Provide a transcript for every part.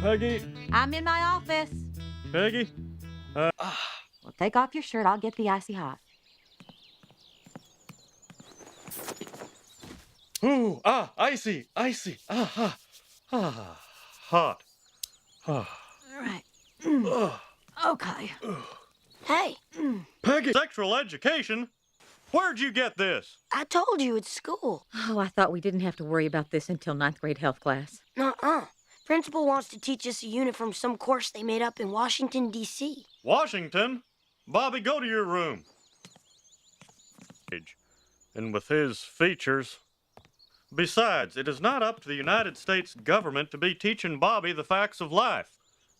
Peggy? I'm in my office. Peggy? Well, take off your shirt. I'll get the icy hot. Ooh, icy. Hot. All right. Okay. Hey, Peggy! Sexual education? Where'd you get this? I told you it's school. Oh, I thought we didn't have to worry about this until ninth grade health class. Nuh-uh. Principal wants to teach us a unit from some course they made up in Washington, D.C. Washington? Bobby, go to your room. And with his features. Besides, it is not up to the United States government to be teaching Bobby the facts of life.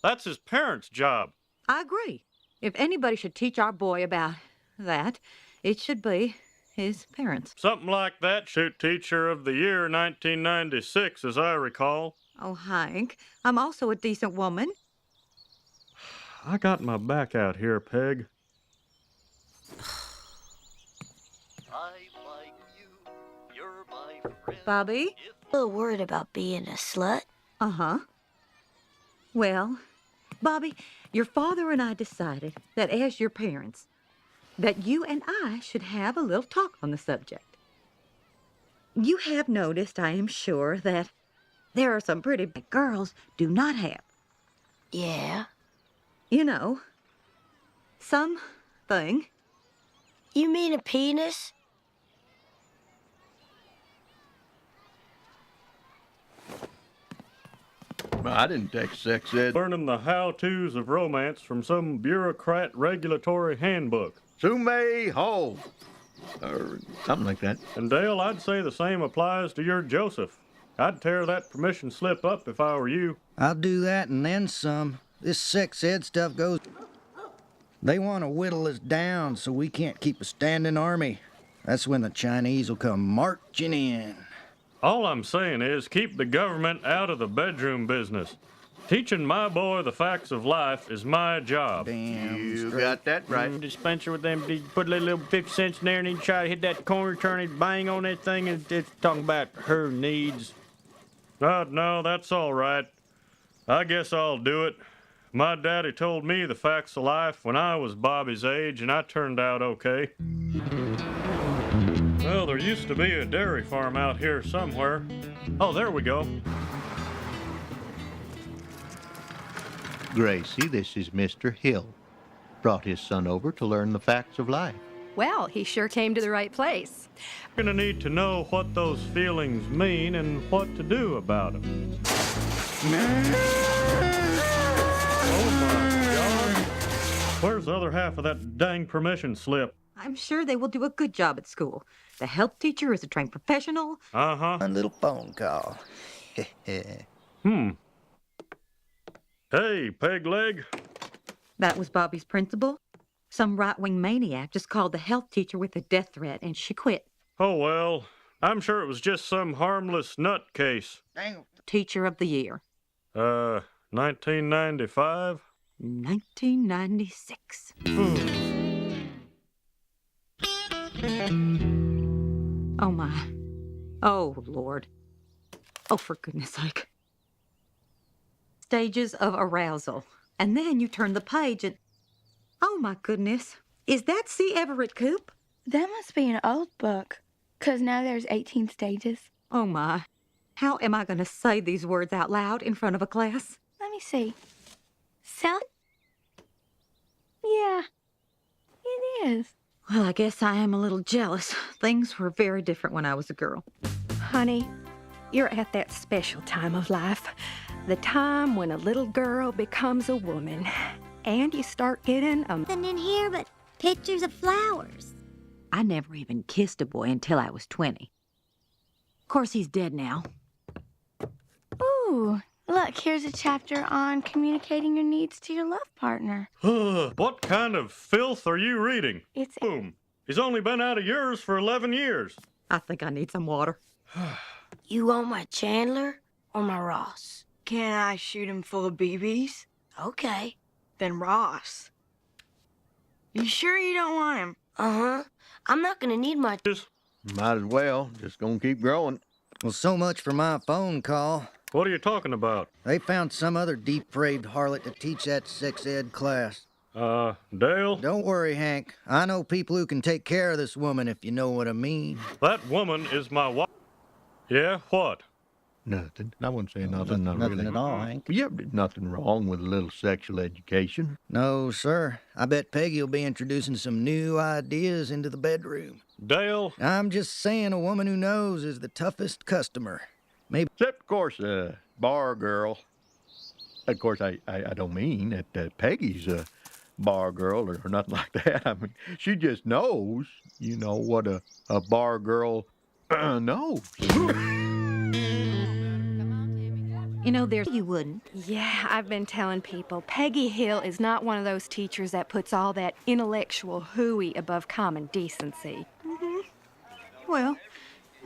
That's his parents' job. I agree. If anybody should teach our boy about that, it should be his parents. Something like that. Shoot Teacher of the Year 1996, as I recall. Oh, Hank, I'm also a decent woman. I got my back out here, Peg. Bobby? A little worried about being a slut. Uh-huh. Well, Bobby, your father and I decided that as your parents, that you and I should have a little talk on the subject. You have noticed, I am sure, that there are some pretty big girls do not have. Yeah. You know, something. You mean a penis? I didn't take sex ed. Learning the how-tos of romance from some bureaucrat regulatory handbook. Sume Ho. Or something like that. And Dale, I'd say the same applies to your Joseph. I'd tear that permission slip up if I were you. I'll do that and then some. This sex ed stuff goes... They want to whittle us down so we can't keep a standing army. That's when the Chinese will come marching in. All I'm saying is keep the government out of the bedroom business. Teaching my boy the facts of life is my job. Damn You straight. got that right. Dispenser with them, put a little 50 cents in there and then try to hit that corner, turn it, bang on that thing, and it's talking about her needs. No, that's all right. I guess I'll do it. My daddy told me the facts of life when I was Bobby's age, and I turned out okay. Well, there used to be a dairy farm out here somewhere. Oh, there we go. Gracie, this is Mr. Hill. Brought his son over to learn the facts of life. Well, he sure came to the right place. We're gonna need to know what those feelings mean and what to do about them. Oh my God! Where's the other half of that dang permission slip? I'm sure they will do a good job at school. The health teacher is a trained professional. Uh-huh. One little phone call. Hey, Peg Leg. That was Bobby's principal. Some right-wing maniac just called the health teacher with a death threat, and she quit. Oh, well, I'm sure it was just some harmless nutcase. Teacher of the Year. 1995? 1996. Oh, my. Oh, Lord. Oh, for goodness sake. Stages of arousal. And then you turn the page and... Oh, my goodness. Is that C. Everett Koop? That must be an old book, 'cause now there's 18 stages. Oh, my. How am I going to say these words out loud in front of a class? Let me see. Sally? Yeah, it is. Well, I guess I am a little jealous. Things were very different when I was a girl. Honey, you're at that special time of life. The time when a little girl becomes a woman. And you start getting Nothing in here but pictures of flowers. I never even kissed a boy until I was 20. Of course, he's dead now. Ooh, look, here's a chapter on communicating your needs to your love partner. What kind of filth are you reading? It's... Boom. He's only been out of yours for 11 years. I think I need some water. You want my Chandler or my Ross? Can I shoot him full of BBs? Okay. Then Ross. You sure you don't want him? Uh-huh. I'm not gonna need my... Might as well. Just gonna keep growing. Well, so much for my phone call. What are you talking about? They found some other depraved harlot to teach that sex ed class. Dale? Don't worry, Hank. I know people who can take care of this woman, if you know what I mean. That woman is my wife. Yeah, what? Nothing. I wouldn't say nothing. Not Nothing really. at all, Hank. Yeah, there's nothing wrong with a little sexual education. No, sir. I bet Peggy will be introducing some new ideas into the bedroom. Dale? I'm just saying a woman who knows is the toughest customer. Maybe. Except, of course, bar girl. Of course, I don't mean that Peggy's a bar girl or nothing like that. I mean, she just knows, you know, what a bar girl knows. You know, you wouldn't. Yeah, I've been telling people, Peggy Hill is not one of those teachers that puts all that intellectual hooey above common decency. Well,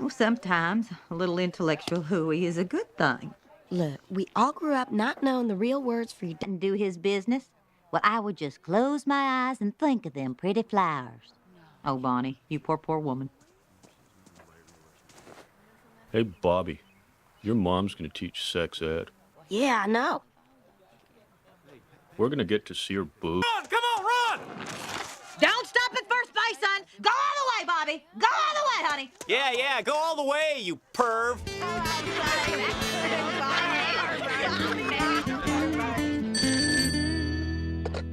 sometimes a little intellectual hooey is a good thing. Look, we all grew up not knowing the real words for your dad. And do his business? Well, I would just close my eyes and think of them pretty flowers. Oh, Bonnie, you poor woman. Hey, Bobby. Your mom's gonna teach sex ed. Yeah, I know. We're gonna get to see her boob. Run! Come on, run! Don't stop at first base, son. Go all the way, Bobby. Go all the way, honey. Yeah, go all the way, you perv.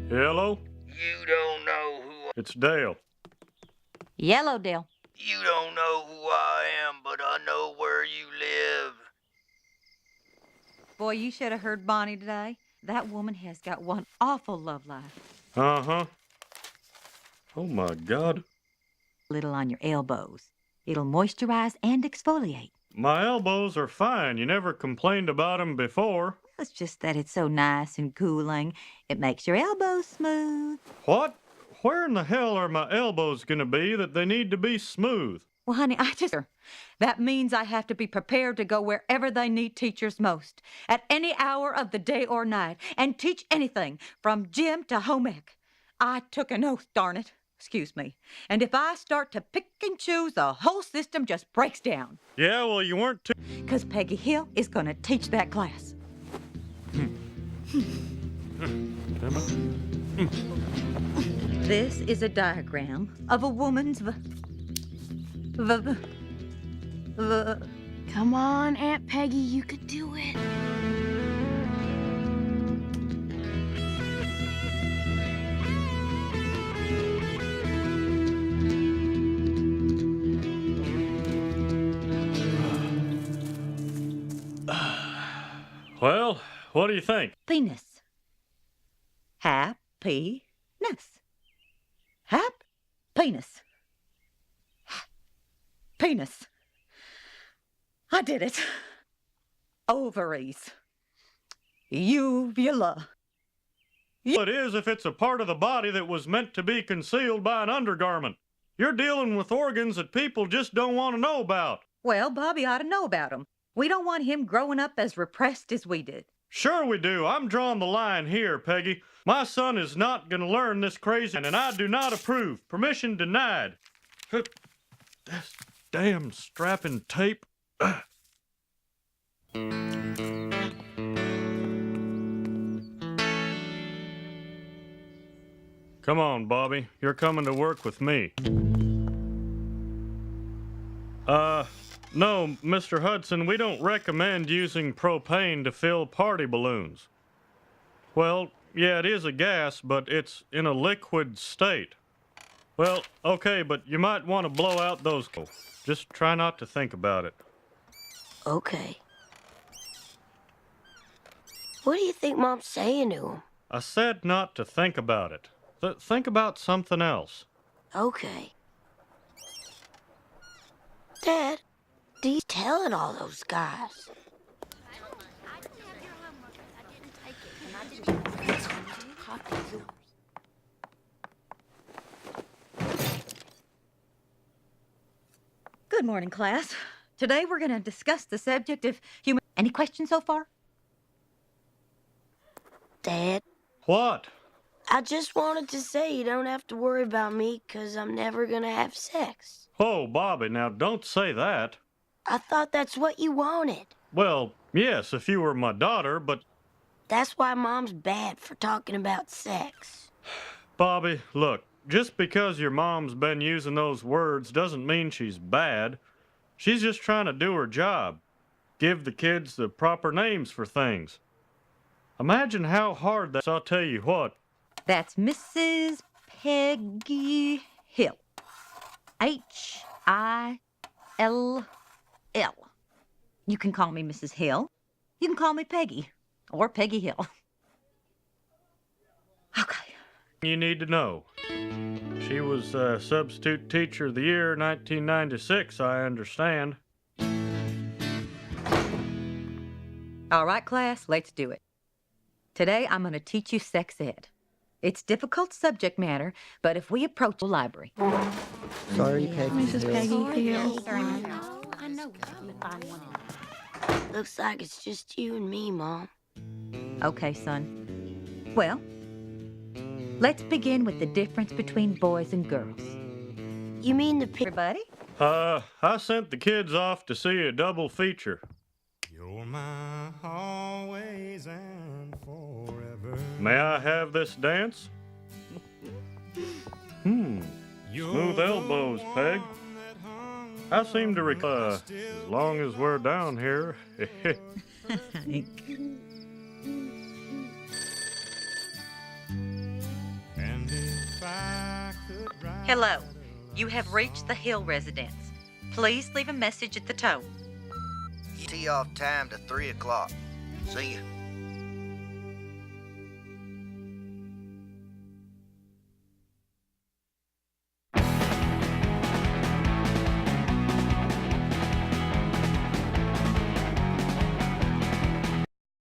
Hello? You don't know who It's Dale. Yellow Dale. You don't know who I am, but I know where you live. Boy, you should have heard Bonnie today. That woman has got one awful love life. Uh-huh. Oh, my God. Little on your elbows. It'll moisturize and exfoliate. My elbows are fine. You never complained about them before. It's just that it's so nice and cooling. It makes your elbows smooth. What? Where in the hell are my elbows gonna be that they need to be smooth? Well, honey, that means I have to be prepared to go wherever they need teachers most, at any hour of the day or night, and teach anything, from gym to home ec. I took an oath, darn it. Excuse me. And if I start to pick and choose, the whole system just breaks down. Yeah, well, you weren't too... 'Cause Peggy Hill is gonna teach that class. This is a diagram of a woman's Come on, Aunt Peggy, you could do it. Well, what do you think? penis. Happiness. Penis. Penis. I did it. Ovaries. Uvula. It is if it's a part of the body that was meant to be concealed by an undergarment. You're dealing with organs that people just don't want to know about. Well, Bobby ought to know about him. We don't want him growing up as repressed as we did. Sure we do. I'm drawing the line here, Peggy. My son is not going to learn this crazy, and I do not approve. Permission denied. This damn strapping tape. Come on, Bobby. You're coming to work with me. No, Mr. Hudson, we don't recommend using propane to fill party balloons. Well, yeah, it is a gas, but it's in a liquid state. Well, okay, but you might want to blow out those... Just try not to think about it. Okay. What do you think Mom's saying to him? I said not to think about it. Think about something else. Okay. Dad, he's telling all those guys. Good morning, class. Today we're going to discuss the subject of human... Any questions so far? Dad, What? I just wanted to say you don't have to worry about me because I'm never going to have sex. Oh, Bobby, now don't say that. I thought that's what you wanted. Well, Yes, if you were my daughter, but That's why Mom's bad for talking about sex. Bobby, look, just because your mom's been using those words doesn't mean she's bad. She's just trying to do her job. Give the kids the proper names for things. Imagine how hard that's. I'll tell you what. That's Mrs. Peggy Hill. Hill. You can call me Mrs. Hill. You can call me Peggy. Or Peggy Hill. Okay. You need to know. She was substitute teacher of the year 1996, I understand. All right, class, let's do it. Today, I'm going to teach you sex ed. It's difficult subject matter, but if we approach the library. Sorry, Peggy. Mrs. Peggy Hill. I know. Looks like it's just you and me, Mom. Okay, son. Well, let's begin with the difference between boys and girls. You mean the Everybody? I sent the kids off to see a double feature. You're my always and forever. May I have this dance? Smooth elbows, Peg. I seem to recall, as long as we're down here. Hello. You have reached the Hill residence. Please leave a message at the tone. Tee off time to 3 o'clock. See ya.